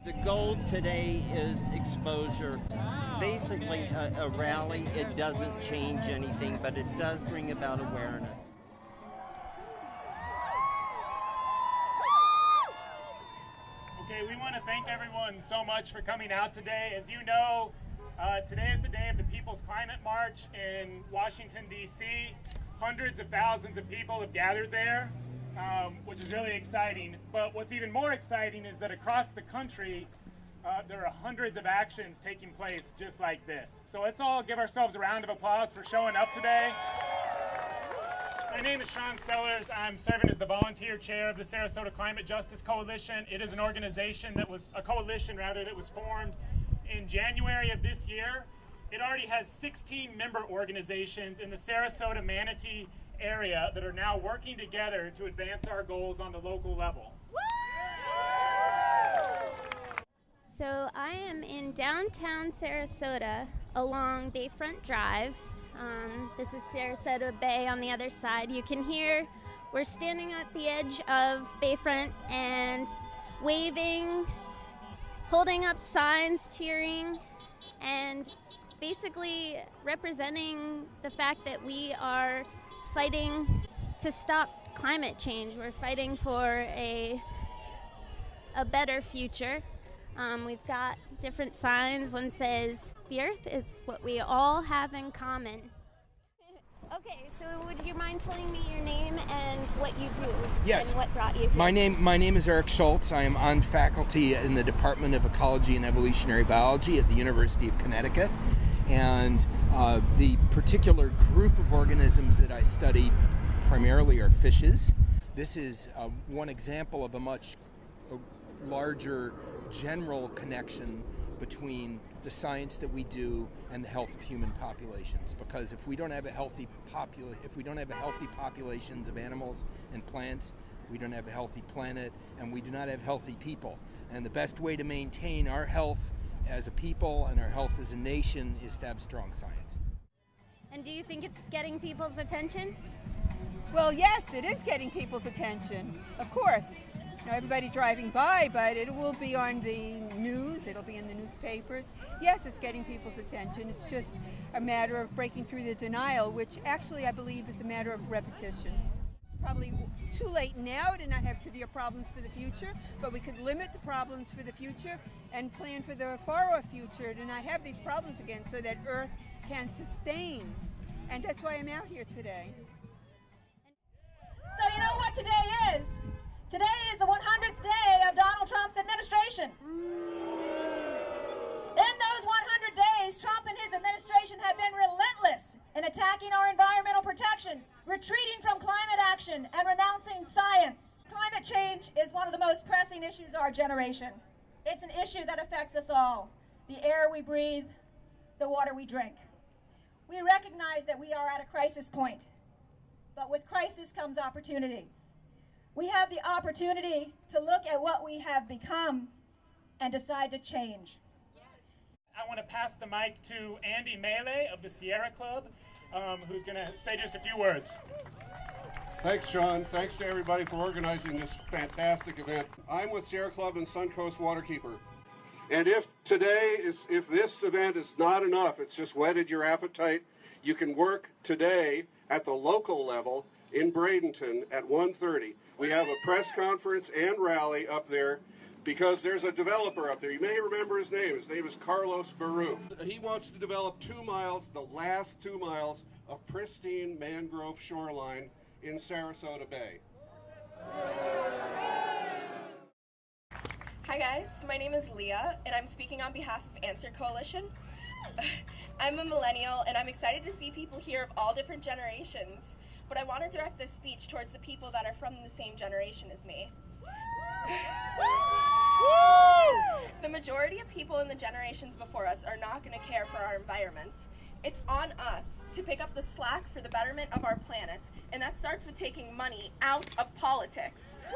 The goal today is exposure. Basically, a rally, it doesn't change anything, but it does bring about awareness. Okay, we want to thank everyone so much for coming out today. As you know, today is the day of the People's Climate March in Washington, D.C. Hundreds of thousands of people have gathered there, which is really exciting. But what's even more exciting is that across the country, there are hundreds of actions taking place just like this. So let's all give ourselves a round of applause for showing up today. My name is Sean Sellers. I'm serving as the volunteer chair of the Sarasota Climate Justice Coalition. It is an organization that was, a coalition rather, that was formed in January of this year. It already has 16 member organizations in the Sarasota Manatee area that are now working together to advance our goals on the local level. So I am in downtown Sarasota along Bayfront Drive. This is Sarasota Bay on the other side. You can hear we're standing at the edge of Bayfront and waving, holding up signs, cheering, and basically representing the fact that we are fighting to stop climate change. We're fighting for a better future. We've got different signs. One says, "The earth is what we all have in common." Okay, so would you mind telling me your name and what you do? Yes. And what brought you here? My name is Eric Schultz. I am on faculty in the Department of Ecology and Evolutionary Biology at the University of Connecticut. And the particular group of organisms that I study primarily are fishes. This is one example of a much larger general connection between the science that we do and the health of human populations. Because if we don't have healthy populations of animals and plants, we don't have a healthy planet, and we do not have healthy people. And the best way to maintain our health as a people and our health as a nation is to have strong science. And do you think it's getting people's attention? Well, yes, it is getting people's attention, of course. Now, everybody driving by, but it will be on the news, it'll be in the newspapers. Yes, it's getting people's attention. It's just a matter of breaking through the denial, which actually I believe is a matter of repetition. It's probably too late now to not have severe problems for the future, but we could limit the problems for the future and plan for the far-off future to not have these problems again so that Earth can sustain. And that's why I'm out here today. So you know what today is? Today is the 100th day of Donald Trump's administration. In those 100 days, Trump and his administration have been relentless in attacking our environmental protections, retreating from climate action, and renouncing science. Climate change is one of the most pressing issues of our generation. It's an issue that affects us all. The air we breathe, the water we drink. We recognize that we are at a crisis point, but with crisis comes opportunity. We have the opportunity to look at what we have become and decide to change. I want to pass the mic to Andy Melee of the Sierra Club, who's going to say just a few words. Thanks, Sean. Thanks to everybody for organizing this fantastic event. I'm with Sierra Club and Suncoast Waterkeeper. And if this event is not enough, it's just whetted your appetite, you can work today at the local level in Bradenton at 1:30. We have a press conference and rally up there because there's a developer up there. You may remember his name. His name is Carlos Baruf. He wants to develop 2 miles, the last 2 miles of pristine mangrove shoreline in Sarasota Bay. Hi guys, my name is Leah and I'm speaking on behalf of Answer Coalition. I'm a millennial and I'm excited to see people here of all different generations, but I want to direct this speech towards the people that are from the same generation as me. The majority of people in the generations before us are not going to care for our environment. It's on us to pick up the slack for the betterment of our planet, and that starts with taking money out of politics.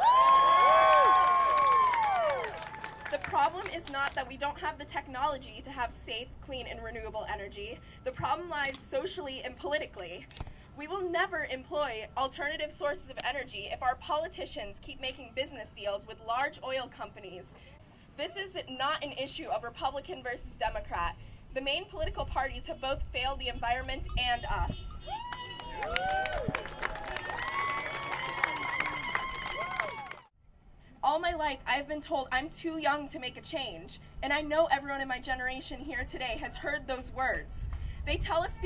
The problem is not that we don't have the technology to have safe, clean, and renewable energy. The problem lies socially and politically. We will never employ alternative sources of energy if our politicians keep making business deals with large oil companies. This is not an issue of Republican versus Democrat. The main political parties have both failed the environment and us. All my life, I've been told I'm too young to make a change, and I know everyone in my generation here today has heard those words. They tell us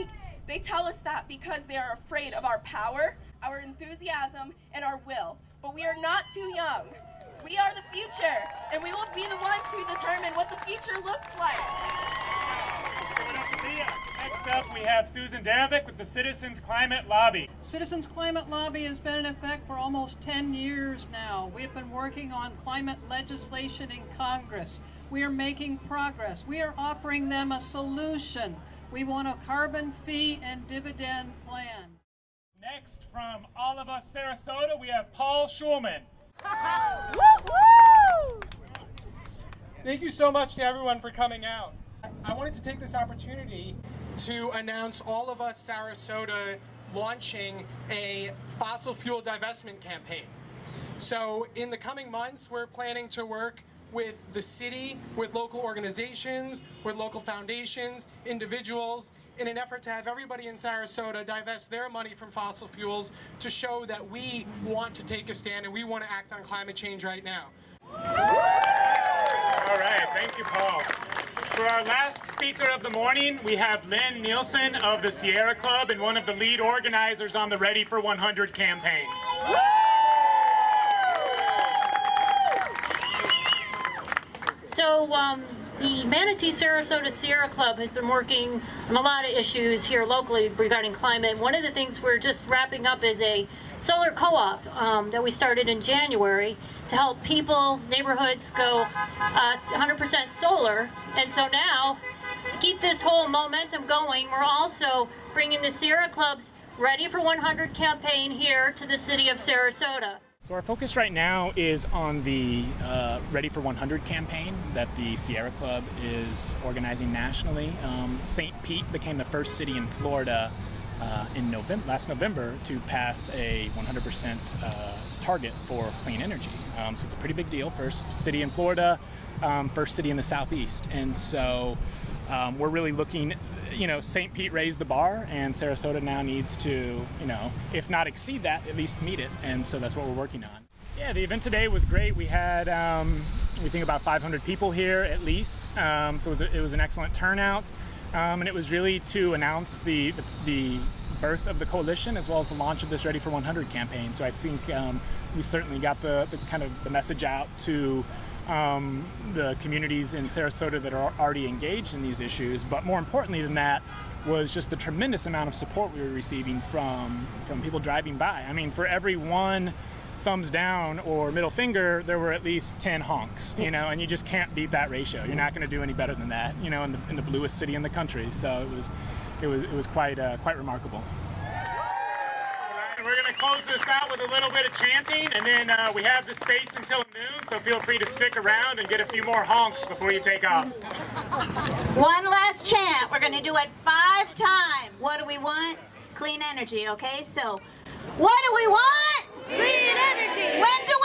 that because they are afraid of our power, our enthusiasm, and our will. But we are not too young. We are the future, and we will be the ones who determine what the future looks like. Give it up to Leah. Next up, we have Susan Davick with the Citizens Climate Lobby. Citizens Climate Lobby has been in effect for almost 10 years now. We've been working on climate legislation in Congress. We are making progress. We are offering them a solution. We want a carbon fee and dividend plan. Next, from All of Us Sarasota, we have Paul Schulman. Thank you so much to everyone for coming out. I wanted to take this opportunity to announce All of Us Sarasota launching a fossil fuel divestment campaign. So in the coming months, we're planning to work with the city, with local organizations, with local foundations, individuals, in an effort to have everybody in Sarasota divest their money from fossil fuels to show that we want to take a stand and we want to act on climate change right now. All right, thank you, Paul. For our last speaker of the morning, we have Lynn Nielsen of the Sierra Club and one of the lead organizers on the Ready for 100 campaign. So the Manatee Sarasota Sierra Club has been working on a lot of issues here locally regarding climate. One of the things we're just wrapping up is a solar co-op that we started in January to help people, neighborhoods go 100% solar. And so now, to keep this whole momentum going, we're also bringing the Sierra Club's Ready for 100 campaign here to the city of Sarasota. So our focus right now is on the Ready for 100 campaign that the Sierra Club is organizing nationally. St. Pete became the first city in Florida in last November to pass a 100% target for clean energy. So it's a pretty big deal. First city in Florida, first city in the Southeast. And so we're really looking, St. Pete raised the bar, and Sarasota now needs to, if not exceed that, at least meet it. And so that's what we're working on. Yeah, the event today was great. We had, we think about 500 people here at least. So it was an excellent turnout. And it was really to announce the birth of the coalition as well as the launch of this Ready for 100 campaign. So I think we certainly got the kind of the message out to the communities in Sarasota that are already engaged in these issues, but more importantly than that was just the tremendous amount of support we were receiving from people driving by. I mean, for every one thumbs down or middle finger, there were at least 10 honks, and you just can't beat that ratio. You're not going to do any better than that, in the bluest city in the country. So it was quite remarkable. We're going to close this out with a little bit of chanting, and then we have the space until noon, so feel free to stick around and get a few more honks before you take off. One last chant. We're going to do it 5 times. What do we want? Clean energy, okay? So, what do we want? Clean energy! When do